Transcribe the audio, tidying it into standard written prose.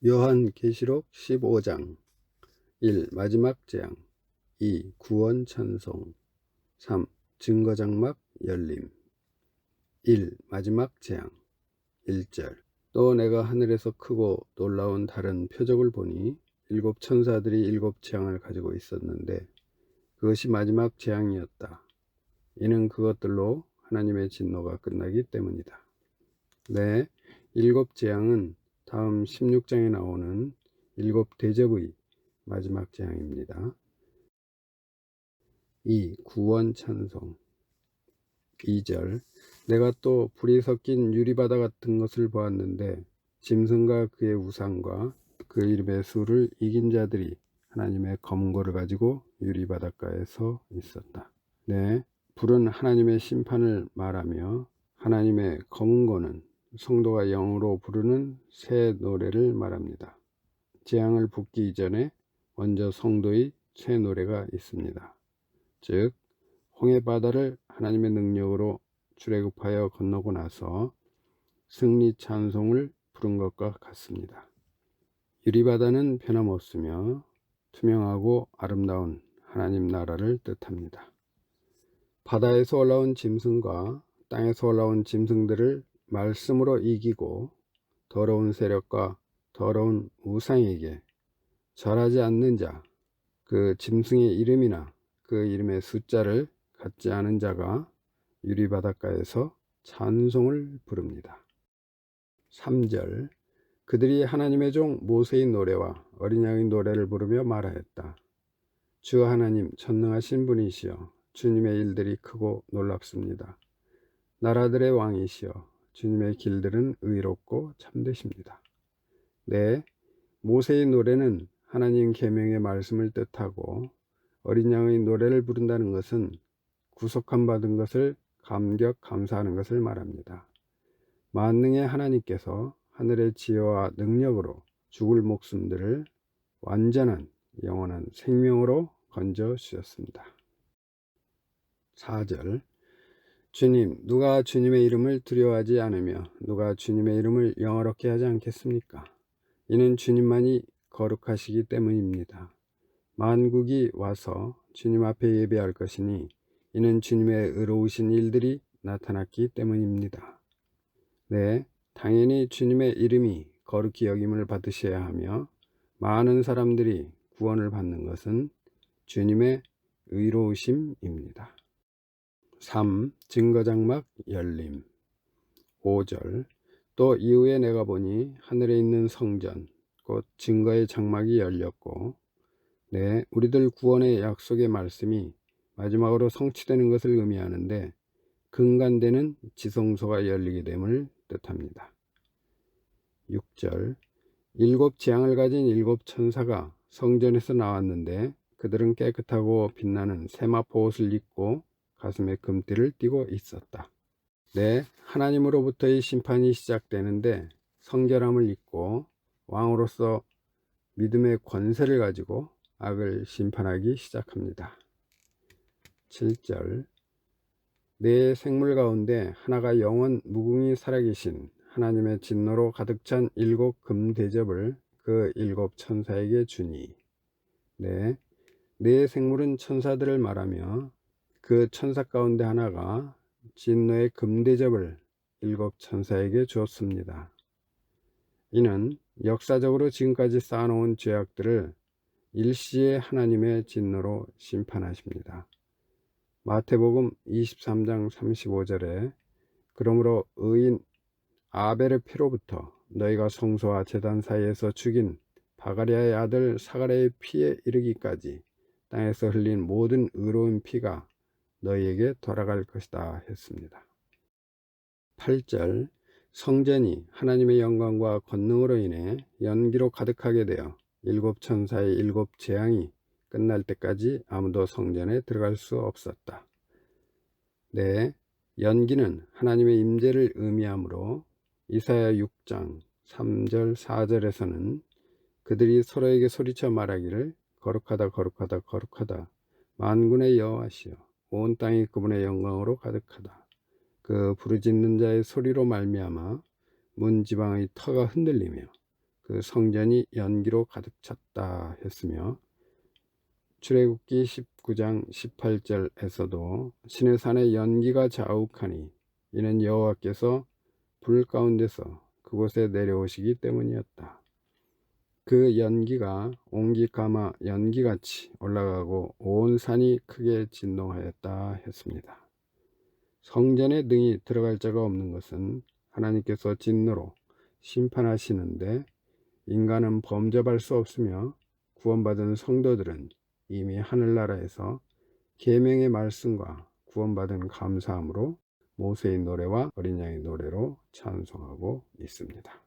요한계시록 15장 1. 마지막 재앙 2. 구원 찬송 3. 증거장막 열림 1. 마지막 재앙 1절 또 내가 하늘에서 크고 놀라운 다른 표적을 보니 일곱 천사들이 일곱 재앙을 가지고 있었는데 그것이 마지막 재앙이었다. 이는 그것들로 하나님의 진노가 끝나기 때문이다. 네, 일곱 재앙은 다음 16장에 나오는 일곱 대접의 마지막 재앙입니다. 2. 구원 찬송 2절 내가 또 불이 섞인 유리바다 같은 것을 보았는데 짐승과 그의 우상과 그 이름의 수를 이긴 자들이 하나님의 검고를 가지고 유리바닷가에 서 있었다. 네, 불은 하나님의 심판을 말하며 하나님의 검은고는 성도가 영으로 부르는 새 노래를 말합니다. 재앙을 붓기 이전에 먼저 성도의 새 노래가 있습니다. 즉 홍해바다를 하나님의 능력으로 출애굽하여 건너고 나서 승리 찬송을 부른 것과 같습니다. 유리바다는 변함없으며 투명하고 아름다운 하나님 나라를 뜻합니다. 바다에서 올라온 짐승과 땅에서 올라온 짐승들을 말씀으로 이기고 더러운 세력과 더러운 우상에게 절하지 않는 자, 그 짐승의 이름이나 그 이름의 숫자를 갖지 않은 자가 유리바닷가에서 찬송을 부릅니다. 3절 그들이 하나님의 종 모세의 노래와 어린 양의 노래를 부르며 말하였다. 주 하나님 전능하신 분이시여 주님의 일들이 크고 놀랍습니다. 나라들의 왕이시여 주님의 길들은 의롭고 참되십니다. 네, 모세의 노래는 하나님 계명의 말씀을 뜻하고 어린 양의 노래를 부른다는 것은 구속함 받은 것을 감격 감사하는 것을 말합니다. 만능의 하나님께서 하늘의 지혜와 능력으로 죽을 목숨들을 완전한 영원한 생명으로 건져 주셨습니다. 4절 주님, 누가 주님의 이름을 두려워하지 않으며 누가 주님의 이름을 영화롭게 하지 않겠습니까? 이는 주님만이 거룩하시기 때문입니다. 만국이 와서 주님 앞에 예배할 것이니 이는 주님의 의로우신 일들이 나타났기 때문입니다. 네, 당연히 주님의 이름이 거룩히 여김을 받으셔야 하며 많은 사람들이 구원을 받는 것은 주님의 의로우심입니다. 3. 증거장막 열림 5절 또 이후에 내가 보니 하늘에 있는 성전 곧 증거의 장막이 열렸고 네, 우리들 구원의 약속의 말씀이 마지막으로 성취되는 것을 의미하는데 근간되는 지성소가 열리게 됨을 뜻합니다. 6절 일곱 재앙을 가진 일곱 천사가 성전에서 나왔는데 그들은 깨끗하고 빛나는 세마포 옷을 입고 가슴에 금띠를 띠고 있었다. 네, 하나님으로부터의 심판이 시작되는데 성결함을 입고 왕으로서 믿음의 권세를 가지고 악을 심판하기 시작합니다. 7절 네 생물 가운데 하나가 영원 무궁히 살아계신 하나님의 진노로 가득 찬 일곱 금대접을 그 일곱 천사에게 주니 네 생물은 천사들을 말하며 그 천사 가운데 하나가 진노의 금대접을 일곱 천사에게 주었습니다. 이는 역사적으로 지금까지 쌓아놓은 죄악들을 일시에 하나님의 진노로 심판하십니다. 마태복음 23장 35절에 그러므로 의인 아벨의 피로부터 너희가 성소와 제단 사이에서 죽인 바가랴의 아들 사가랴의 피에 이르기까지 땅에서 흘린 모든 의로운 피가 너희에게 돌아갈 것이다 했습니다. 8절 성전이 하나님의 영광과 권능으로 인해 연기로 가득하게 되어 일곱 천사의 일곱 재앙이 끝날 때까지 아무도 성전에 들어갈 수 없었다. 네, 연기는 하나님의 임재를 의미하므로 이사야 6장 3절 4절에서는 그들이 서로에게 소리쳐 말하기를 거룩하다 거룩하다 거룩하다 만군의 여호와시여 온 땅이 그분의 영광으로 가득하다. 그 부르짖는 자의 소리로 말미암아 문지방의 터가 흔들리며 그 그 성전이 연기로 가득 찼다 했으며, 출애굽기 19장 18절에서도 시내산에 연기가 자욱하니 이는 여호와께서 불 가운데서 그곳에 내려오시기 때문이었다. 그 연기가 옹기가마 연기같이 올라가고 온 산이 크게 진동하였다 했습니다. 성전에 등이 들어갈 자가 없는 것은 하나님께서 진노로 심판하시는데 인간은 범접할 수 없으며, 구원받은 성도들은 이미 하늘나라에서 계명의 말씀과 구원받은 감사함으로 모세의 노래와 어린 양의 노래로 찬송하고 있습니다.